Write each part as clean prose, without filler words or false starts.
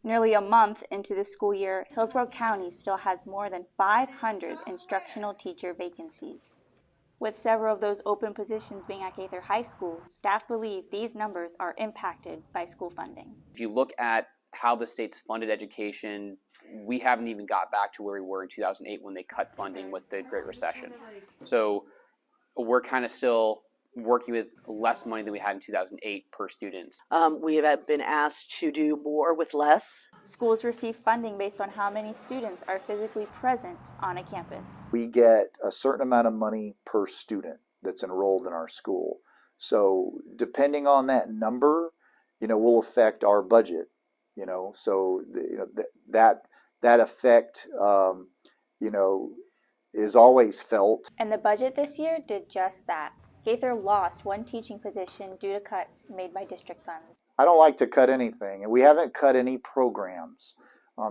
Nearly a month into the school year, Hillsborough County still has more than 500 instructional teacher vacancies. With several of those open positions being at Gaither High School, staff believe these numbers are impacted by school funding. If you look at how the state's funded education, we haven't even got back to where we were in 2008 when they cut funding with the Great Recession. So we're kind of still working with less money than we had in 2008 per student. We have been asked to do more with less. Schools receive funding based on how many students are physically present on a campus. We get a certain amount of money per student that's enrolled in our school. So depending on that number, will affect our budget. So that effect, is always felt. And the budget this year did just that. Gaither lost one teaching position due to cuts made by district funds. I don't like to cut anything, and we haven't cut any programs.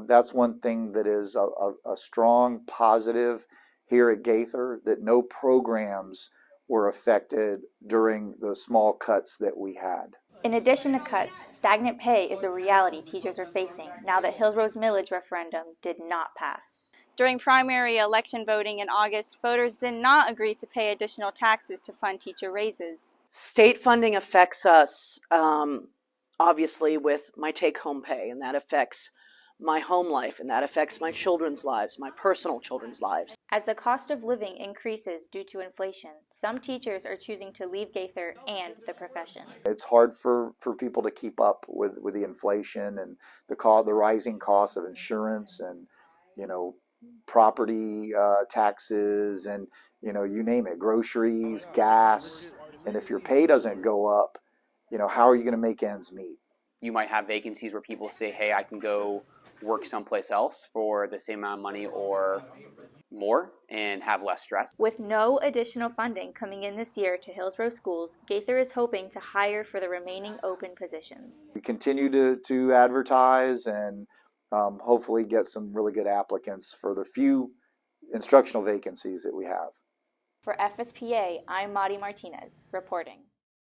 That's one thing that is a strong positive here at Gaither, that no programs were affected during the small cuts that we had. In addition to cuts, stagnant pay is a reality teachers are facing now that Hillsborough's millage referendum did not pass. During primary election voting in August, voters did not agree to pay additional taxes to fund teacher raises. State funding affects us, obviously, with my take-home pay, and that affects my home life, and that affects my children's lives, my personal children's lives. As the cost of living increases due to inflation, some teachers are choosing to leave Gaither and the profession. It's hard for people to keep up with the inflation and the rising cost of insurance and, property taxes and, you name it, groceries, gas. And if your pay doesn't go up, how are you going to make ends meet? You might have vacancies where people say, hey, I can go work someplace else for the same amount of money or more and have less stress. With no additional funding coming in this year to Hillsborough schools, Gaither is hoping to hire for the remaining open positions. We continue to advertise and hopefully get some really good applicants for the few instructional vacancies that we have. For FSPA, I'm Madi Martinez, reporting.